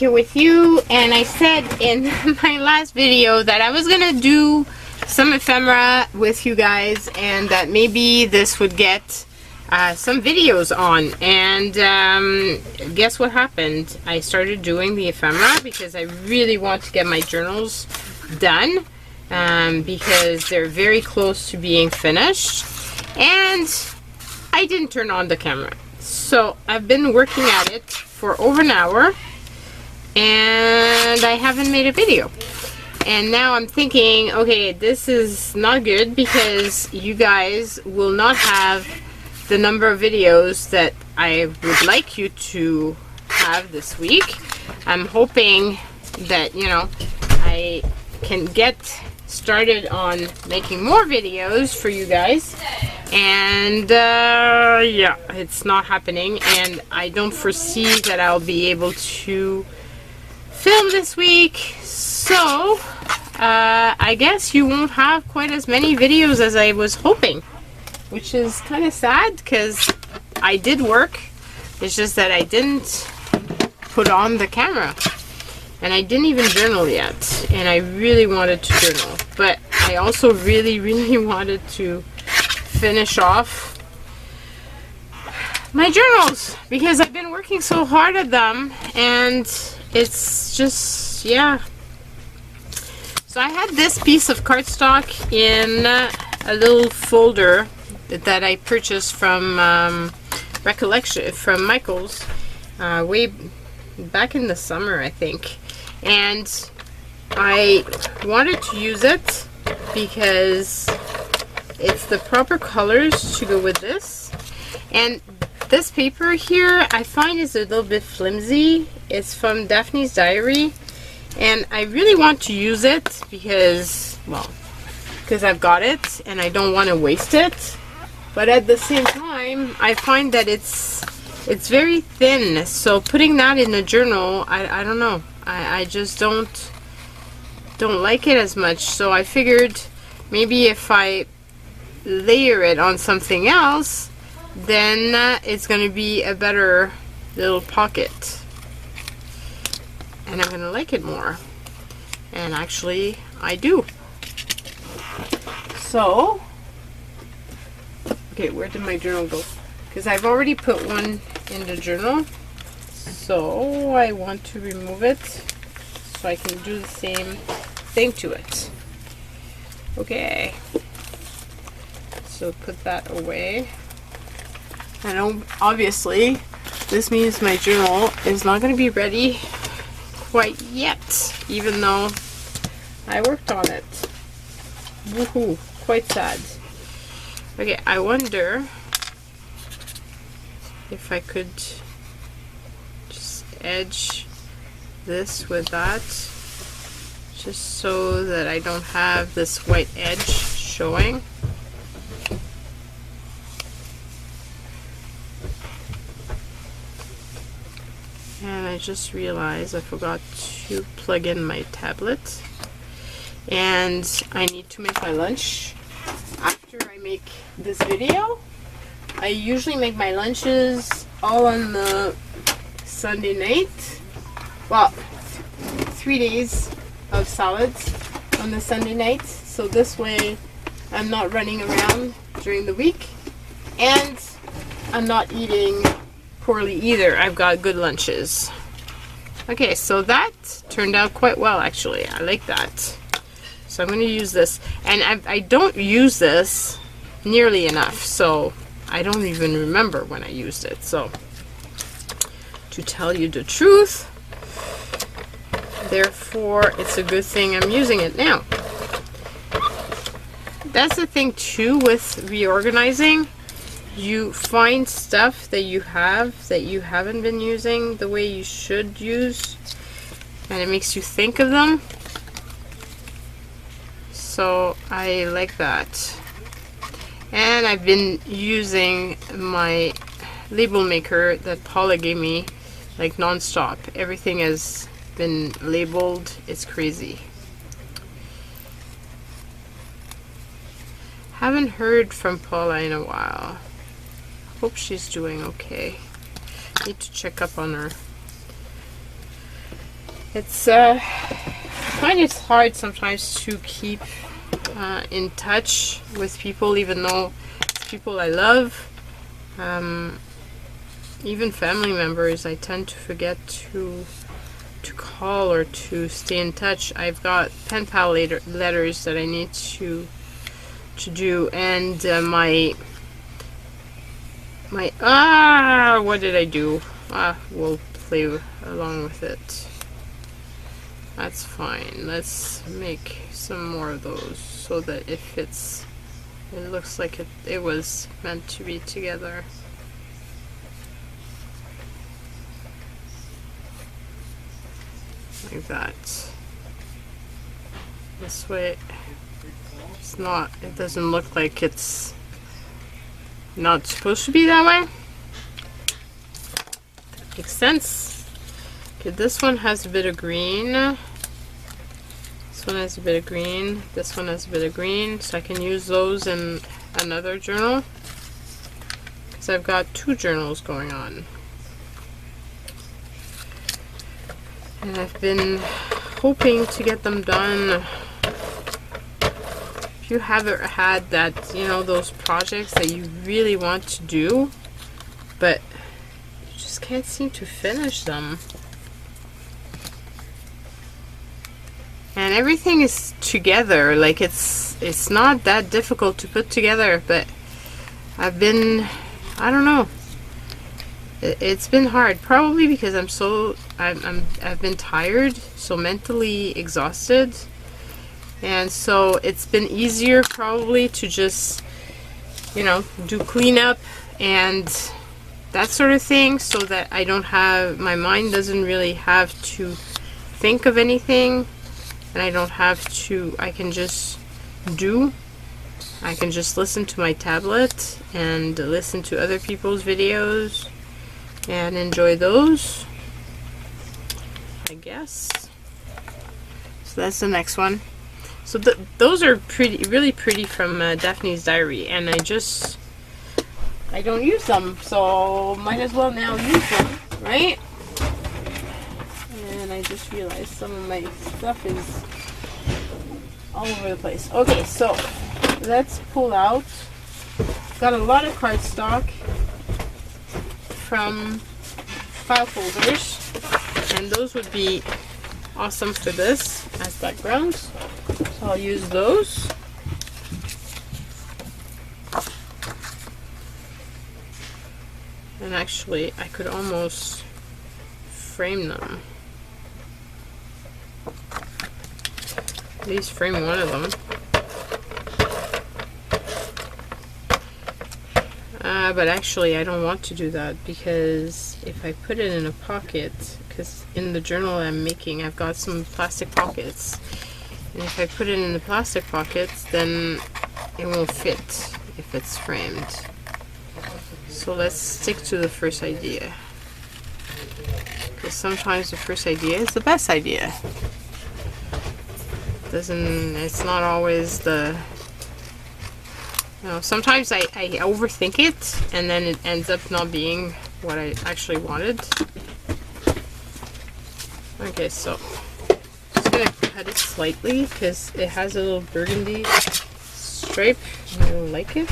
here with you, and I said in my last video that I was gonna do some ephemera with you guys, and that maybe this would get some videos on. And guess what happened? I started doing the ephemera because I really want to get my journals done, because they're very close to being finished, and I didn't turn on the camera. So I've been working at it for over an hour and I haven't made a video. And now I'm thinking, okay, this is not good because you guys will not have the number of videos that I would like you to have this week. I'm hoping that, you know, I can get started on making more videos for you guys, and yeah, it's not happening, and I don't foresee that I'll be able to film this week. So I guess you won't have quite as many videos as I was hoping, which is kind of sad because I did work. It's just that I didn't put on the camera, and I didn't even journal yet, and I really wanted to journal, but I also really wanted to finish off my journals because I've been working so hard at them, and it's just, yeah. So I had this piece of cardstock in a little folder that I purchased from Recollection, from Michael's, way back in the summer, I think. And I wanted to use it because it's the proper colors to go with this. And this paper here I find is a little bit flimsy. It's from Daphne's Diary, and I really want to use it because, well, because I've got it and I don't want to waste it. But at the same time, I find that it's very thin, so putting that in a journal, I don't know, I just don't like it as much. So I figured maybe if I layer it on something else, then it's going to be a better little pocket, and I'm going to like it more. And actually I do. So okay, where did my journal go? Because I've already put one in the journal, so I want to remove it so I can do the same thing to it. Okay, so put that away. And obviously this means my journal is not going to be ready quite yet, even though I worked on it. Woohoo, quite sad. Okay, I wonder if I could just edge this with that, just so that I don't have this white edge showing. And I just realized I forgot to plug in my tablet, and I need to make my lunch. After I make this video, I usually make my lunches all on the Sunday night. Well, 3 days of salads on the Sunday night, so this way I'm not running around during the week, and I'm not eating poorly either. I've got good lunches. Okay, so that turned out quite well, actually. I like that. So I'm going to use this, and I don't use this nearly enough, so I don't even remember when I used it. So to tell you the truth, therefore it's a good thing I'm using it now. That's the thing too with reorganizing. You find stuff that you have that you haven't been using the way you should use, and it makes you think of them. So I like that. And I've been using my label maker that Paula gave me like non-stop. Everything has been labeled. It's crazy. Haven't heard from Paula in a while. Hope she's doing okay. Need to check up on her. It's I find it's hard sometimes to keep in touch with people, even though it's people I love. Even family members, I tend to forget to call or to stay in touch. I've got pen pal letters that I need to do, and my what did I do? We'll play along with it. That's fine. Let's make some more of those so that it fits. It looks like it was meant to be together. Like that. This way it's not, it doesn't look like it's not supposed to be that way. Makes sense. Okay, this one has a bit of green. This one has a bit of green. This one has a bit of green. So I can use those in another journal. Because I've got two journals going on. And I've been hoping to get them done. If you haven't had that, you know, those projects that you really want to do, but you just can't seem to finish them. And everything is together, like it's not that difficult to put together, but I've been, I don't know, it's been hard, probably because I've been tired, so mentally exhausted, and so it's been easier probably to just, you know, do cleanup and that sort of thing, so that I don't have, my mind doesn't really have to think of anything. And I don't have to, I can just listen to my tablet and listen to other people's videos and enjoy those, I guess. So that's the next one. So those are really pretty from Daphne's Diary, and I don't use them, so might as well now use them, right? And I just realized some of my stuff is all over the place. Okay, so let's pull out. Got a lot of cardstock from file folders, and those would be awesome for this as backgrounds. So I'll use those. And actually, I could almost frame them. At least frame one of them. But actually I don't want to do that, because if I put it in a pocket, because in the journal I'm making I've got some plastic pockets, and if I put it in the plastic pockets then it won't fit if it's framed. So let's stick to the first idea, because sometimes the first idea is the best idea. It's not always the, you know, sometimes I overthink it and then it ends up not being what I actually wanted. Okay, so I'm just gonna cut it slightly because it has a little burgundy stripe and I don't like it.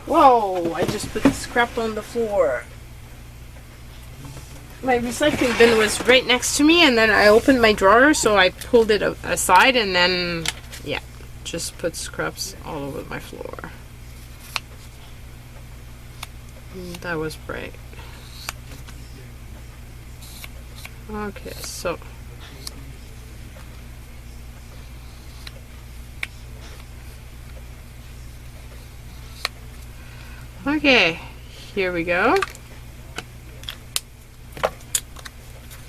Whoa, I just put the scrap on the floor. My recycling bin was right next to me, and then I opened my drawer, so I pulled it aside, and then, yeah, just put scraps all over my floor. That was bright. Okay, so okay, here we go.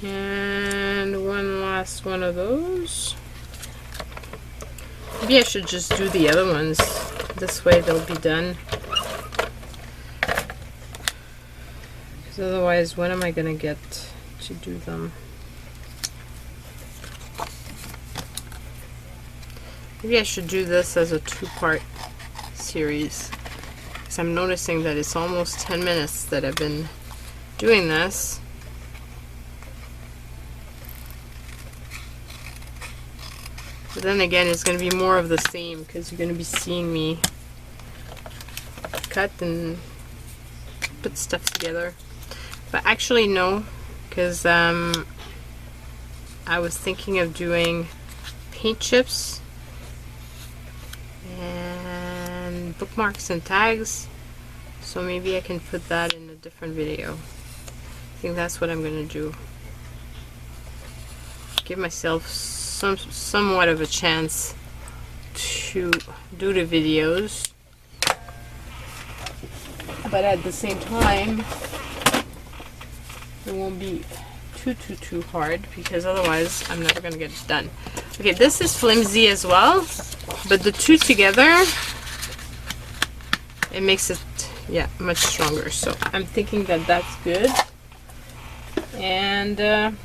And one last one of those. Maybe I should just do the other ones. This way they'll be done. Because otherwise, when am I going to get to do them? Maybe I should do this as a two-part series. Because I'm noticing that it's almost 10 minutes that I've been doing this. But then again, it's going to be more of the same because you're going to be seeing me cut and put stuff together. But actually no, because I was thinking of doing paint chips and bookmarks and tags, so maybe I can put that in a different video. I think that's what I'm going to do. Give myself somewhat of a chance to do the videos, but at the same time it won't be too hard, because otherwise I'm never gonna get it done. Okay, this is flimsy as well, but the two together, it makes it, yeah, much stronger. So I'm thinking that that's good. And I'm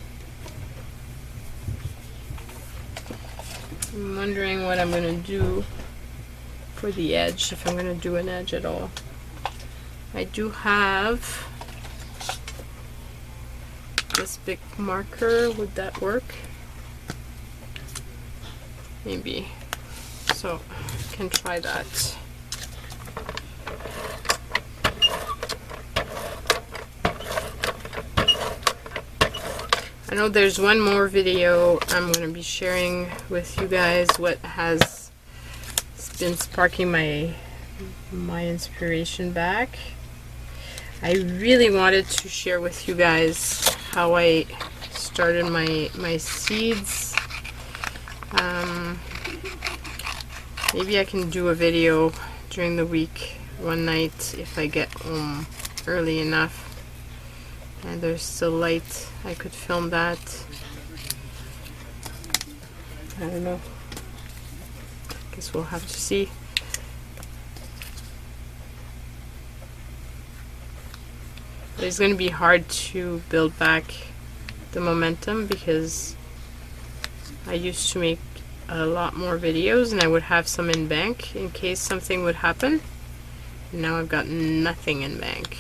wondering what I'm gonna do for the edge, if I'm gonna do an edge at all. I do have this big marker. Would that work? Maybe. So I can try that. I know there's one more video I'm going to be sharing with you guys what has been sparking my inspiration back. I really wanted to share with you guys how I started my seeds. Maybe I can do a video during the week one night if I get home early enough and there's still light. I could film that. I don't know. Guess we'll have to see. But it's going to be hard to build back the momentum because I used to make a lot more videos and I would have some in bank in case something would happen. Now I've got nothing in bank.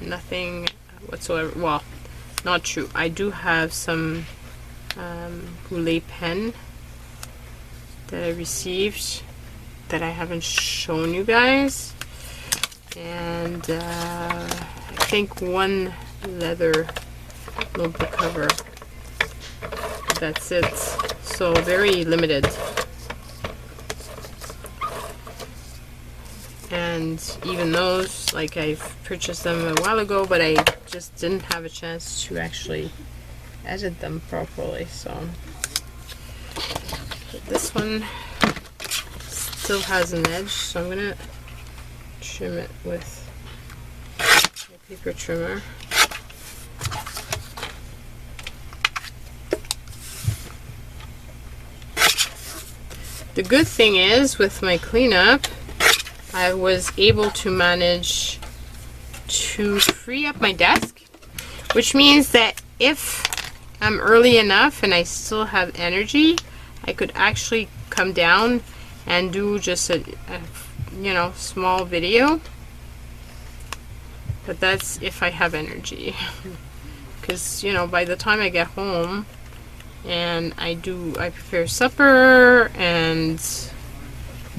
Nothing whatsoever. Well, not true. I do have some Goulet pen that I received that I haven't shown you guys. And I think one leather notebook cover. That's it. So very limited. And even those, like, I've purchased them a while ago, but I just didn't have a chance to actually edit them properly. So this one still has an edge, so I'm gonna trim it with a paper trimmer. The good thing is, with my cleanup, I was able to manage to free up my desk, which means that if I'm early enough and I still have energy, I could actually come down and do just a you know, small video. But that's if I have energy, because, you know, by the time I get home and I prepare supper, and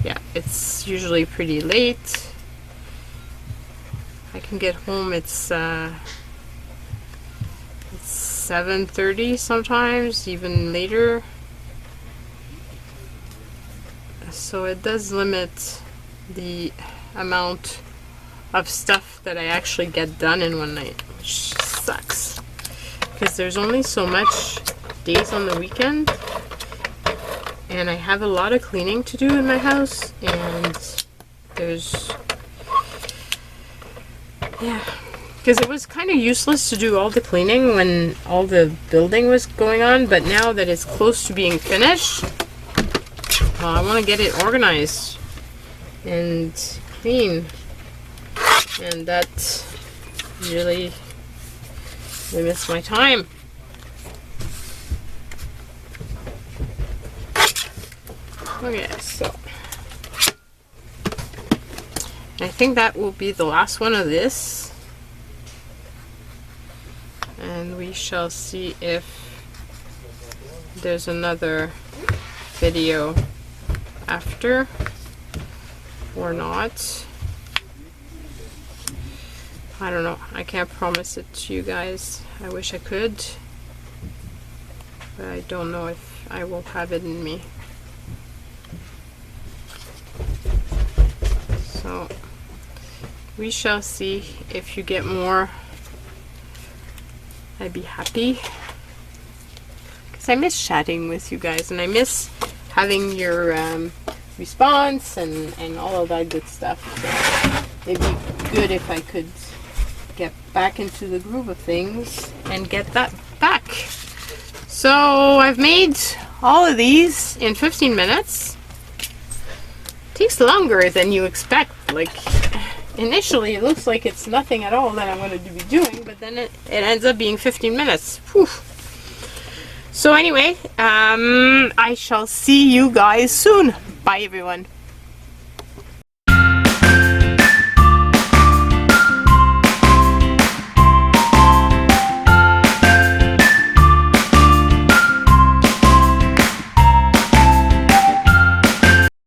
yeah, it's usually pretty late. I can get home, it's 7:30 sometimes, even later. So it does limit the amount of stuff that I actually get done in one night, which sucks, because there's only so much days on the weekend, and I have a lot of cleaning to do in my house, and there's, yeah, because it was kind of useless to do all the cleaning when all the building was going on, but now that it's close to being finished, well, I want to get it organized and clean, and that really limits my time. Okay, so I think that will be the last one of this. and we shall see if there's another video after or not. I don't know. I can't promise it to you guys. I wish I could, but I don't know if I will have it in me. So we shall see. If you get more, I'd be happy, because I miss chatting with you guys, and I miss having your response and all of that good stuff. So it'd be good if I could get back into the groove of things and get that back. So I've made all of these in 15 minutes. Takes longer than you expect. Like, initially it looks like it's nothing at all that I'm going to be doing, but then it ends up being 15 minutes. Whew. So anyway, I shall see you guys soon. Bye everyone.